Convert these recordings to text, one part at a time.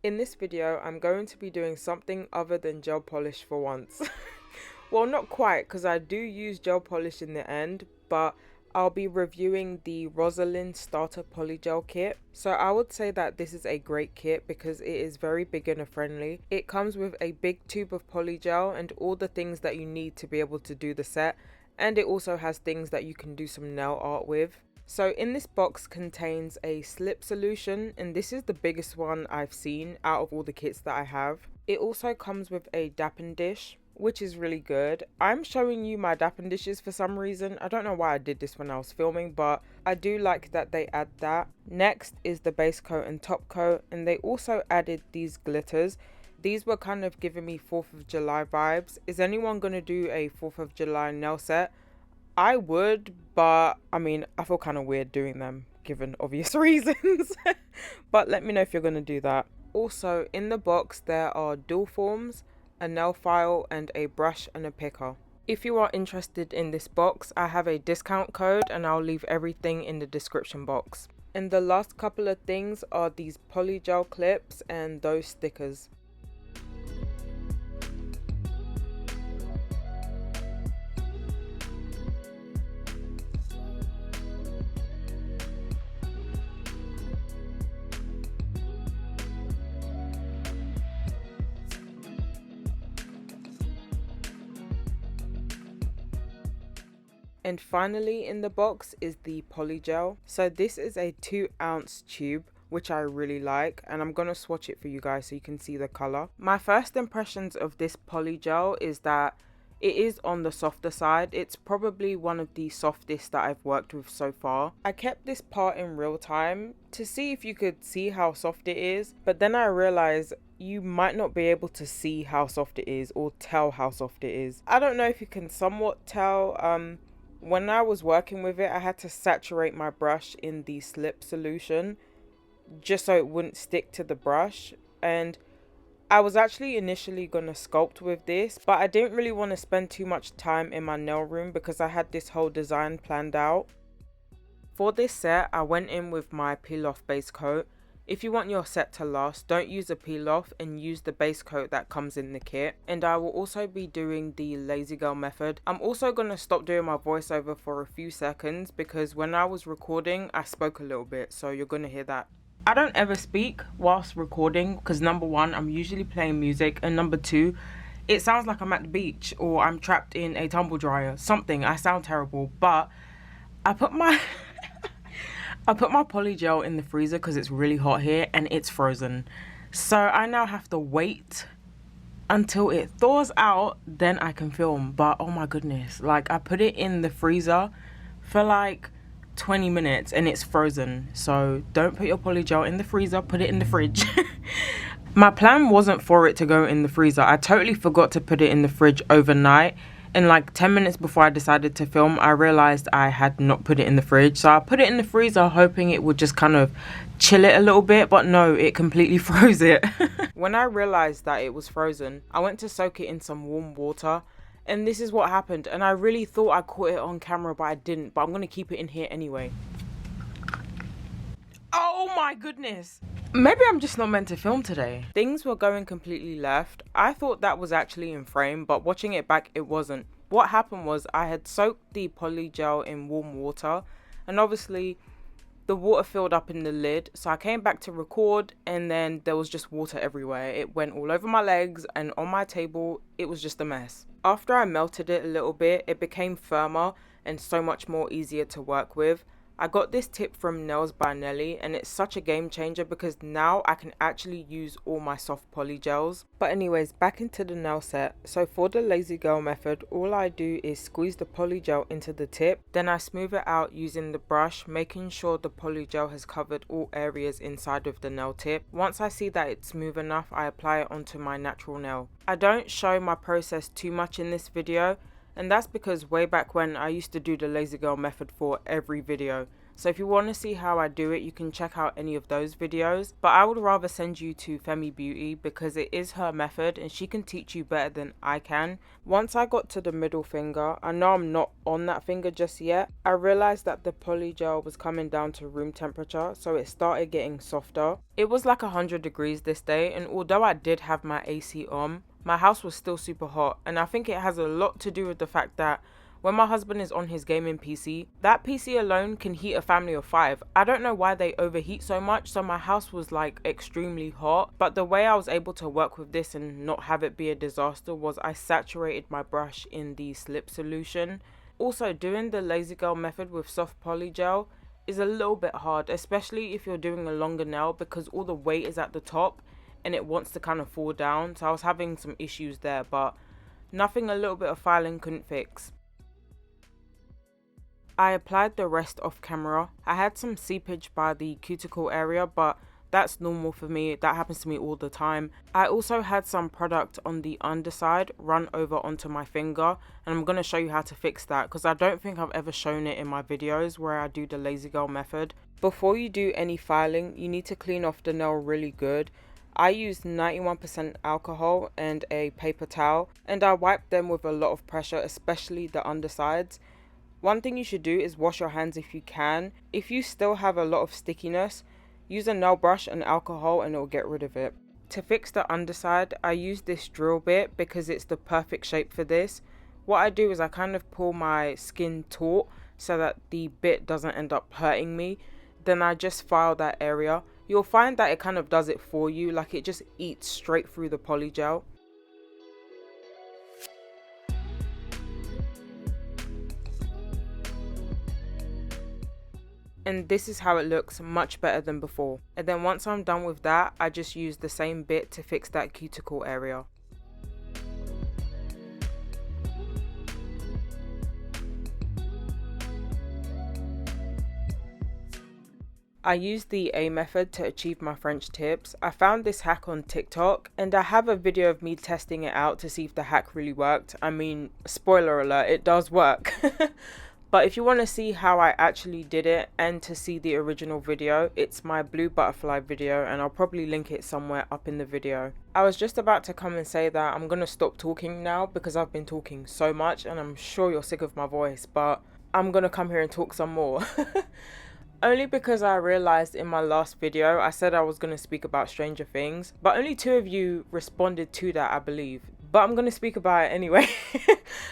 In this video, I'm going to be doing something other than gel polish for once. Well, not quite, because I do use gel polish in the end, but I'll be reviewing the ROSALIND Starter Polygel kit. So I would say that this is a great kit because it is very beginner friendly. It comes with a big tube of polygel and all the things that you need to be able to do the set, and it also has things that you can do some nail art with. So in this box contains a slip solution, and this is the biggest one I've seen out of all the kits that I have. It also comes with a dapping dish, which is really good. I'm showing you my dapping dishes for some reason. I don't know why I did this when I was filming, but I do like that they add that. Next is the base coat and top coat, and they also added these glitters. These were kind of giving me 4th of July vibes. Is anyone going to do a 4th of July nail set? I would, but I mean, I feel kind of weird doing them given obvious reasons. But let me know if you're going to do that. Also, in the box, there are dual forms, a nail file, and a brush and a picker. If you are interested in this box, I have a discount code and I'll leave everything in the description box. And the last couple of things are these polygel clips and those stickers. And finally in the box is the polygel. So this is a 2-ounce tube, which I really like, and I'm going to swatch it for you guys so you can see the colour. My first impressions of this polygel is that it is on the softer side. It's probably one of the softest that I've worked with so far. I kept this part in real time to see if you could see how soft it is, but then I realized you might not be able to see how soft it is or tell how soft it is. I don't know if you can somewhat tell. When I was working with it, I had to saturate my brush in the slip solution just so it wouldn't stick to the brush. And I was actually initially going to sculpt with this, but I didn't really want to spend too much time in my nail room because I had this whole design planned out. For this set, I went in with my peel off base coat. If you want your set to last, don't use a peel off and use the base coat that comes in the kit. And I will also be doing the lazy girl method. I'm also going to stop doing my voiceover for a few seconds because when I was recording, I spoke a little bit, so you're going to hear that. I don't ever speak whilst recording because number one, I'm usually playing music, and number two, it sounds like I'm at the beach or I'm trapped in a tumble dryer, something. I sound terrible, but I put my polygel in the freezer because it's really hot here and it's frozen. So I now have to wait until it thaws out, then I can film. But oh my goodness, like I put it in the freezer for like 20 minutes and it's frozen. So don't put your polygel in the freezer, put it in the fridge. My plan wasn't for it to go in the freezer. I totally forgot to put it in the fridge overnight. And like 10 minutes before I decided to film, I realized I had not put it in the fridge. So I put it in the freezer hoping it would just kind of chill it a little bit, but no, it completely froze it. When I realized that it was frozen, I went to soak it in some warm water, and this is what happened. And I really thought I caught it on camera, but I didn't. But I'm going to keep it in here anyway. Oh my goodness. Maybe I'm just not meant to film today. Things were going completely left. I thought that was actually in frame, but watching it back, it wasn't. What happened was I had soaked the polygel in warm water, and obviously the water filled up in the lid. So I came back to record, and then there was just water everywhere. It went all over my legs and on my table. It was just a mess. After I melted it a little bit, it became firmer and so much more easier to work with. I got this tip from Nails by Nelly, and it's such a game changer because now I can actually use all my soft polygels. But anyways, back into the nail set. So for the lazy girl method, all I do is squeeze the polygel into the tip, then I smooth it out using the brush, making sure the polygel has covered all areas inside of the nail tip. Once I see that it's smooth enough, I apply it onto my natural nail. I don't show my process too much in this video, and that's because way back when I used to do the lazy girl method for every video. So if you want to see how I do it, you can check out any of those videos. But I would rather send you to Femi Beauty because it is her method and she can teach you better than I can. Once I got to the middle finger, I know I'm not on that finger just yet. I realized that the polygel was coming down to room temperature, so it started getting softer. It was like 100 degrees this day, and although I did have my AC on, my house was still super hot, and I think it has a lot to do with the fact that when my husband is on his gaming PC, that PC alone can heat a family of 5. I don't know why they overheat so much, so my house was like extremely hot. But the way I was able to work with this and not have it be a disaster was I saturated my brush in the slip solution. Also, doing the lazy girl method with soft polygel is a little bit hard, especially if you're doing a longer nail because all the weight is at the top and it wants to kind of fall down. So I was having some issues there, but nothing a little bit of filing couldn't fix. I applied the rest off camera. I had some seepage by the cuticle area, but that's normal for me. That happens to me all the time. I also had some product on the underside run over onto my finger, and I'm going to show you how to fix that because I don't think I've ever shown it in my videos where I do the lazy girl method. Before you do any filing, you need to clean off the nail really good. I used 91% alcohol and a paper towel, and I wiped them with a lot of pressure, especially the undersides. One thing you should do is wash your hands if you can. If you still have a lot of stickiness, use a nail brush and alcohol and it will get rid of it. To fix the underside, I use this drill bit because it's the perfect shape for this. What I do is I kind of pull my skin taut so that the bit doesn't end up hurting me. Then I just file that area. You'll find that it kind of does it for you, like it just eats straight through the polygel. And this is how it looks, much better than before. And then once I'm done with that, I just use the same bit to fix that cuticle area. I used the A method to achieve my French tips. I found this hack on TikTok and I have a video of me testing it out to see if the hack really worked. I mean, spoiler alert, it does work. But if you want to see how I actually did it and to see the original video, it's my blue butterfly video and I'll probably link it somewhere up in the video. I was just about to come and say that I'm going to stop talking now because I've been talking so much and I'm sure you're sick of my voice, but I'm going to come here and talk some more. Only because I realized in my last video I said I was going to speak about Stranger Things, but only 2 of you responded to that, I believe. But I'm going to speak about it anyway.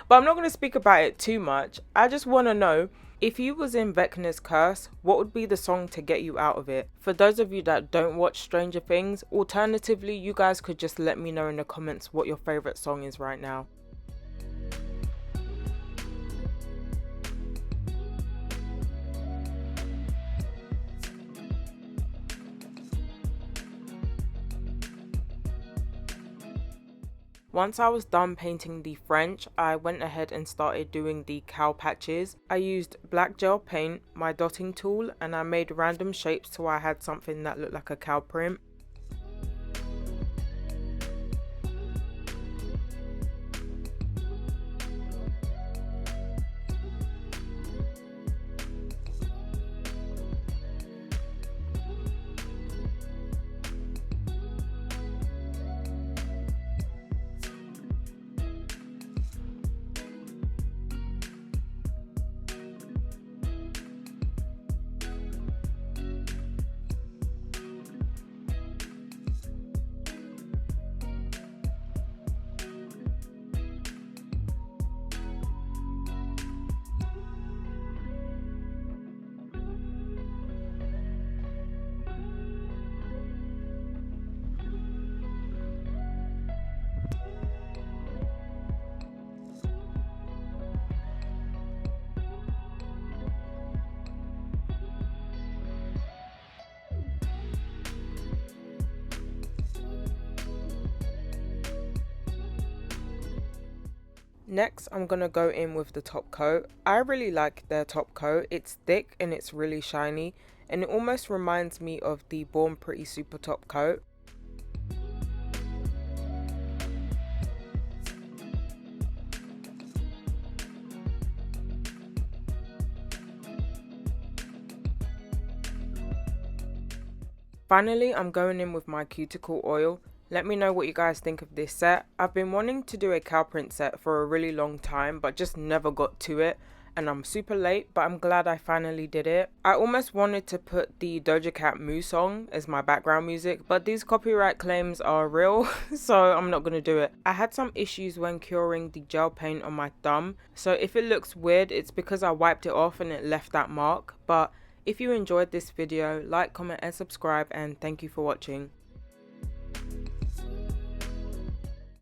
But I'm not going to speak about it too much. I just want to know, if you was in Vecna's curse, what would be the song to get you out of it? For those of you that don't watch Stranger Things, alternatively, you guys could just let me know in the comments what your favourite song is right now. Once I was done painting the French, I went ahead and started doing the cow patches. I used black gel paint, my dotting tool, and I made random shapes till I had something that looked like a cow print. Next, I'm going to go in with the top coat. I really like their top coat. It's thick and it's really shiny, and it almost reminds me of the Born Pretty Super top coat. Finally, I'm going in with my cuticle oil. Let me know what you guys think of this set. I've been wanting to do a cow print set for a really long time, but just never got to it. And I'm super late, but I'm glad I finally did it. I almost wanted to put the Doja Cat Moo song as my background music, but these copyright claims are real, so I'm not gonna do it. I had some issues when curing the gel paint on my thumb, so if it looks weird, it's because I wiped it off and it left that mark. But if you enjoyed this video, like, comment and subscribe, and thank you for watching.